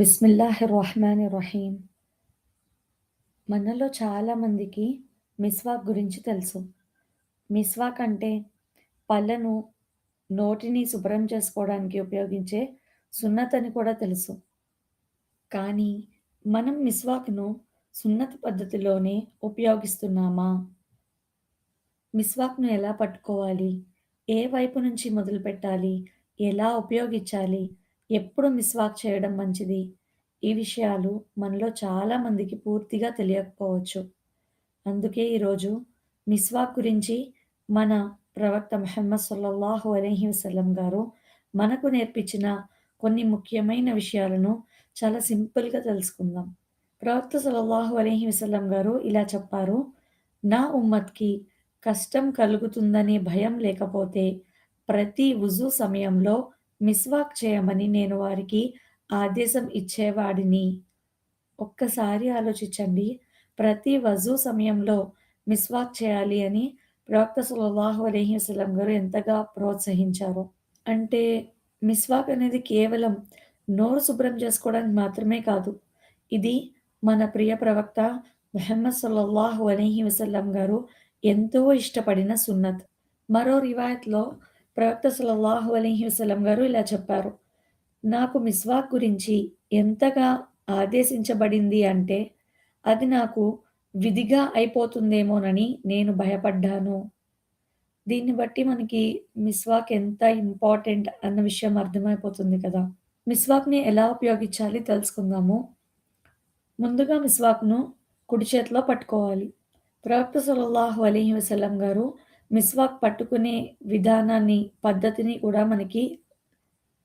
బిస్మిల్లాహిర్ రహమానిర్ రహీం. మనలో చాలామందికి మిస్వాక్ గురించి తెలుసు. మిస్వాక్ అంటే పళ్ళను, నోటిని శుభ్రం చేసుకోవడానికి ఉపయోగించే సున్నత్ అని కూడా తెలుసు. కానీ మనం మిస్వాక్‌ను సున్నత్ పద్ధతిలోనే ఉపయోగిస్తున్నామా? మిస్వాక్‌ను ఎలా పట్టుకోవాలి? ఏ వైపు నుంచి మొదలుపెట్టాలి? ఎలా ఉపయోగించాలి? ఎప్పుడు మిస్వాక్ చేయడం మంచిది? ఈ విషయాలు మనలో చాలామందికి పూర్తిగా తెలియకపోవచ్చు. అందుకే ఈరోజు మిస్వాక్ గురించి మన ప్రవక్త ముహమ్మద్ సల్లల్లాహు అలైహి వసల్లం గారు మనకు నేర్పించిన కొన్ని ముఖ్యమైన విషయాలను చాలా సింపుల్‌గా తెలుసుకుందాం. ప్రవక్త సల్లల్లాహు అలైహి వసల్లం గారు ఇలా చెప్పారు. నా ఉమ్మత్‌కి కష్టం కలుగుతుందనే భయం లేకపోతే ప్రతి వుజూ సమయంలో మిస్వాక్ చేయమని నేను వారికి ఆదేశం ఇచ్చేవాడిని. ఒక్కసారి ఆలోచించండి. ప్రతి వజూ సమయంలో మిస్వాక్ చేయాలి అని ప్రవక్త సల్లల్లాహు అలైహి వసల్లం గారు ఎంతగా ప్రోత్సహించారో. అంటే మిస్వాక్ అనేది కేవలం నోరు శుభ్రం చేసుకోవడానికి మాత్రమే కాదు. ఇది మన ప్రియ ప్రవక్త ముహమ్మద్ సల్లల్లాహు అలైహి వసల్లం గారు ఎంతో ఇష్టపడిన సున్నత్. మరో రివాయత్‌లో ప్రవక్త సల్లల్లాహు అలైహి వసల్లం గారు ఇలా చెప్పారు. నాకు మిస్వాక్ గురించి ఎంతగా ఆదేశించబడింది అంటే, అది నాకు విధిగా అయిపోతుందేమోనని నేను భయపడ్డాను. దీన్ని బట్టి మనకి మిస్వాక్ ఎంత ఇంపార్టెంట్ అన్న విషయం అర్థమైపోతుంది కదా! మిస్వాక్‌ని ఎలా ఉపయోగించాలి తెలుసుకుందాము. ముందుగా మిస్వాక్‌ను కుడి చేతిలో పట్టుకోవాలి. ప్రవక్త సల్లల్లాహు అలైహి వసల్లం గారు మిస్వాక్ పట్టుకునే విధానాన్ని, పద్ధతిని కూడా మనకి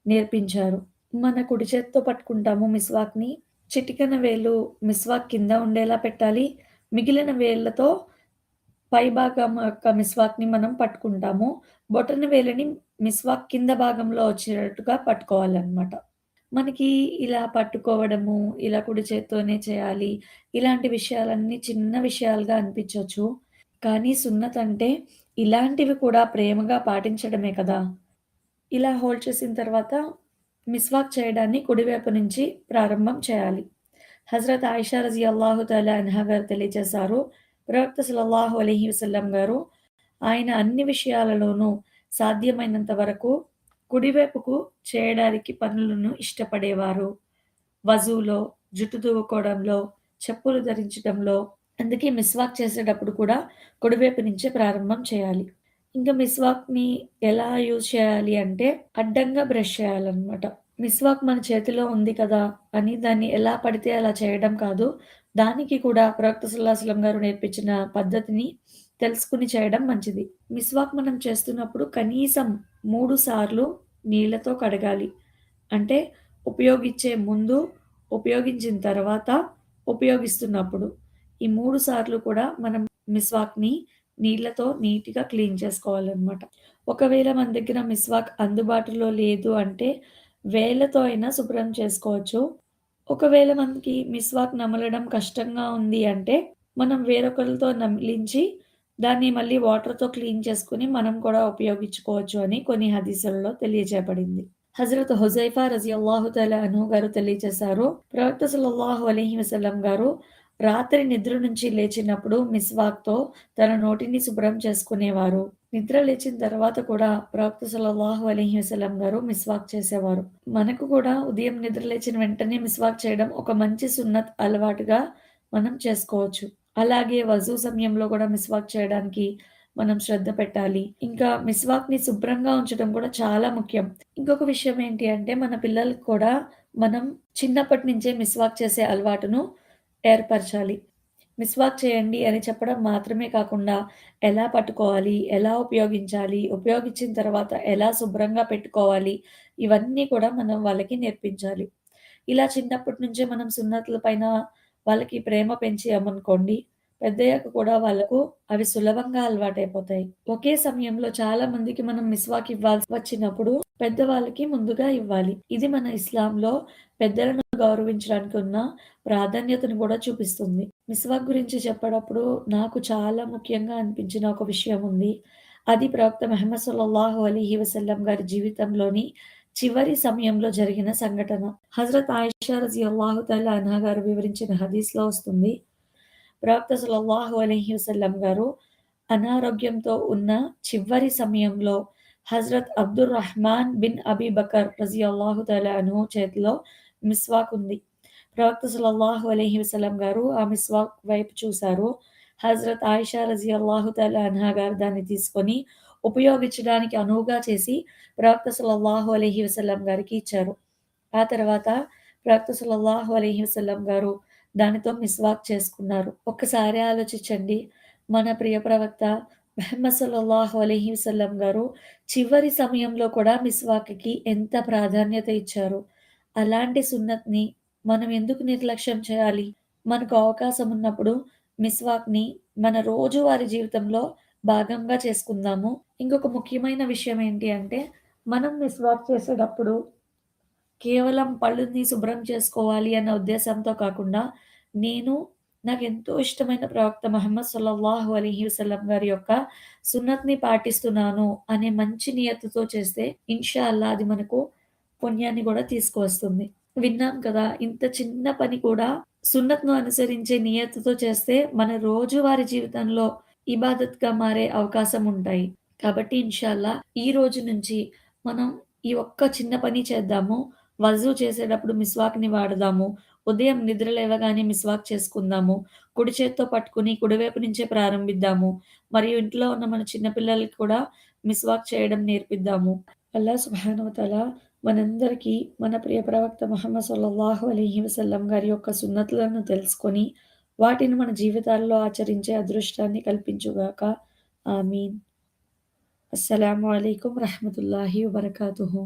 నేర్పించారు. మన కుడి చేత్తో పట్టుకుంటాము మిస్వాక్‌ని. చిటికెన వేలు మిస్వాక్ కింద ఉండేలా పెట్టాలి. మిగిలిన వేళ్ళతో పైభాగం యొక్క మిస్వాక్‌ని మనం పట్టుకుంటాము. బొటన వేలిని మిస్వాక్ కింద భాగంలో వచ్చేటట్టుగా పట్టుకోవాలనమాట. మనకి ఇలా పట్టుకోవడము, ఇలా కుడి చేత్తోనే చేయాలి, ఇలాంటి విషయాలన్నీ చిన్న విషయాలుగా అనిపించొచ్చు. కానీ సున్నత్ అంటే ఇలాంటివి కూడా ప్రేమగా పాటించడమే కదా! ఇలా హోల్డ్ చేసిన తర్వాత మిస్వాక్ చేయడాన్ని కుడివైపు నుంచి ప్రారంభం చేయాలి. హజరత్ ఆయిషా రజియల్లాహు తఆలా అన్హా గారు తెలియజేశారు. ప్రవక్త సల్లల్లాహు అలైహి వసల్లం గారు ఆయన అన్ని విషయాలలోనూ సాధ్యమైనంత వరకు కుడివైపుకు చేయడానికి పనులను ఇష్టపడేవారు. వజూలో, జుట్టు దువ్వుకోవడంలో, చెప్పులు ధరించడంలో, అందుకే మిస్వాక్ చేసేటప్పుడు కూడా కుడివైపు నుంచే ప్రారంభం చేయాలి. ఇంకా మిస్వాక్‌ని ఎలా యూజ్ చేయాలి అంటే, అడ్డంగా బ్రష్ చేయాలనమాట. మిస్వాక్ మన చేతిలో ఉంది కదా! అని దాన్ని ఎలా పడితే అలా చేయడం కాదు. దానికి కూడా ప్రవక్త సల్లల్లాహు అలైహి వసల్లం గారు నేర్పించిన పద్ధతిని తెలుసుకొని చేయడం మంచిది. మిస్వాక్ మనం చేస్తున్నప్పుడు కనీసం 3 సార్లు నీళ్ళతో కడగాలి. అంటే ఉపయోగించే ముందు, ఉపయోగించిన తర్వాత, ఉపయోగిస్తున్నప్పుడు. ఈ 3 సార్లు కూడా మనం మిస్వాక్‌ని నీళ్ళతో నీట్‌గా క్లీన్ చేసుకోవాలనమాట. ఒకవేళ మన దగ్గర మిస్వాక్ అందుబాటులో లేదు అంటే, వేళ్ళతో అయినా శుభ్రం చేసుకోవచ్చు. ఒకవేళ మనకి మిస్వాక్ నమలడం కష్టంగా ఉంది అంటే, మనం వేరొకళ్ళతో నమిలించి, దాన్ని మళ్ళీ వాటర్‌తో క్లీన్ చేసుకొని, మనం కూడా ఉపయోగించుకోవచ్చు అని కొన్ని హదీసుల్లో తెలియజేయబడింది. హజరత్ హుజైఫా రజియల్లాహు తఆలా అన్హు గారు తెలియజేశారు. ప్రవక్త సల్లల్లాహు అలైహి వసల్లం గారు రాత్రి నిద్ర నుంచి లేచినప్పుడు మిస్వాక్‌తో తన నోటిని శుభ్రం చేసుకునేవారు. నిద్ర లేచిన తర్వాత కూడా ప్రవక్త సల్లల్లాహు అలైహి వసల్లం గారు మిస్వాక్ చేసేవారు. మనకు కూడా ఉదయం నిద్ర లేచిన వెంటనే మిస్వాక్ చేయడం ఒక మంచి సున్నత్ అలవాటుగా మనం చేసుకోవచ్చు. అలాగే వజూ సమయంలో కూడా మిస్వాక్ చేయడానికి మనం శ్రద్ధ పెట్టాలి. ఇంకా మిస్వాక్‌ని శుభ్రంగా ఉంచడం కూడా చాలా ముఖ్యం. ఇంకొక విషయం ఏంటి అంటే మన పిల్లలకి కూడా మనం చిన్నప్పటి నుంచే మిస్వాక్ చేసే అలవాటును ఏర్పరచాలి. మిస్వాక్ చేయండి అని చెప్పడం మాత్రమే కాకుండా ఎలా పట్టుకోవాలి, ఎలా ఉపయోగించాలి, ఉపయోగించిన తర్వాత ఎలా శుభ్రంగా పెట్టుకోవాలి, ఇవన్నీ కూడా మనం వాళ్ళకి నేర్పించాలి. ఇలా చిన్నప్పటి నుంచే మనం సున్నతుల పైన వాళ్ళకి ప్రేమ పెంచామనుకోండి, పెద్దయ్యాక కూడా వాళ్ళకు అవి సులభంగా అలవాటైపోతాయి. ఒకే సమయంలో చాలా మందికి మనం మిస్వాక్ ఇవ్వాల్సి వచ్చినప్పుడు పెద్దవాళ్ళకి ముందుగా ఇవ్వాలి. ఇది మన ఇస్లాంలో పెద్దలను గౌరవించడానికి ఉన్న ప్రాధాన్యతను కూడా చూపిస్తుంది. మిస్వాక్ గురించి చెప్పేటప్పుడు నాకు చాలా ముఖ్యంగా అనిపించిన ఒక విషయం ఉంది. అది ప్రవక్త ముహమ్మద్ సల్లల్లాహు అలైహి వసల్లం గారి జీవితంలోని చివరి సమయంలో జరిగిన సంఘటన. హజరత్ ఆయిషా రజియల్లాహు తఆలా అన్హా గారు వివరించిన హదీస్‌లో వస్తుంది. ప్రవక్త సల్లల్లాహు అలైహి వసల్లం గారు అనారోగ్యంతో ఉన్న చివరి సమయంలో హజరత్ Abdur Rahman bin Abi Bakr రజియల్లాహు తఆలా అన్హు చేతిలో మిస్వాక్ ఉంది. ప్రవక్త సల్లల్లాహు అలైహి వసల్లం గారు ఆ మిస్వాక్ వైపు చూసారు. హజరత్ ఆయిషా రజియల్లాహు తఆలా అన్హా గారు దాన్ని తీసుకొని ఉపయోగించడానికి అనువుగా చేసి ప్రవక్త సల్లల్లాహు అలైహి వసల్లం గారికి ఇచ్చారు. ఆ తర్వాత ప్రవక్త సల్లల్లాహు అలైహి వసల్లం గారు దానితో మిస్వాక్ చేసుకున్నారు. ఒక్కసారి ఆలోచించండి. మన ప్రియ ప్రవక్త ముహమ్మద్ సల్లల్లాహు అలైహి వసల్లం గారు చివరి సమయంలో కూడా మిస్వాక్‌కి ఎంత ప్రాధాన్యత ఇచ్చారో. అలాంటి సున్నత్‌ని మనం ఎందుకు నిర్లక్ష్యం చేయాలి? మనకు అవకాశం ఉన్నప్పుడు మిస్వాక్‌ని మన రోజువారీ జీవితంలో భాగంగా చేసుకుందాము. ఇంకొక ముఖ్యమైన విషయం ఏంటి అంటే, మనం మిస్వాక్ చేసేటప్పుడు కేవలం పళ్ళుని శుభ్రం చేసుకోవాలి అన్న ఉద్దేశంతో కాకుండా, నేను నాకెంతో ఇష్టమైన ప్రవక్త ముహమ్మద్ సల్లల్లాహు అలైహి వసల్లం గారి యొక్క సున్నత్‌ని పాటిస్తున్నాను అనే మంచి నియత్తుతో చేస్తే ఇన్‌షా అల్లా అది మనకు పుణ్యాన్ని గూడా తీసుకువస్తుంది. విన్నాం కదా! ఇంత చిన్న పని కూడా సున్నత్‌ను అనుసరించే నియత్తుతో చేస్తే మన రోజువారీ జీవితంలో ఇబాదత్‌గా మారే అవకాశం ఉంటాయి. కాబట్టి ఇన్‌షా అల్లా ఈ రోజు నుంచి మనం ఈ ఒక్క చిన్న పని చేద్దాము. వజూ చేసేటప్పుడు మిస్వాక్‌ని వాడదాము. ఉదయం నిద్ర లేవగానే మిస్వాక్ చేసుకుందాము. కుడి చేత్తో పట్టుకొని కుడివైపు నుంచే ప్రారంభిద్దాము. మరియు ఇంట్లో ఉన్న మన చిన్న పిల్లలకి కూడా మిస్వాక్ చేయడం నేర్పిద్దాము. అల్లాహ్ సుబ్హానహు వ తఆలా మనందరికీ మన ప్రియ ప్రవక్త ముహమ్మద్ సల్లల్లాహు అలైహి వసల్లం గారి యొక్క సున్నతులను తెలుసుకొని, వాటిని మన జీవితాల్లో ఆచరించే అదృష్టాన్ని కల్పించుగాక. ఆమీన్. అస్సలాము అలైకుం వరహ్మతుల్లాహి వబరకాతుహు.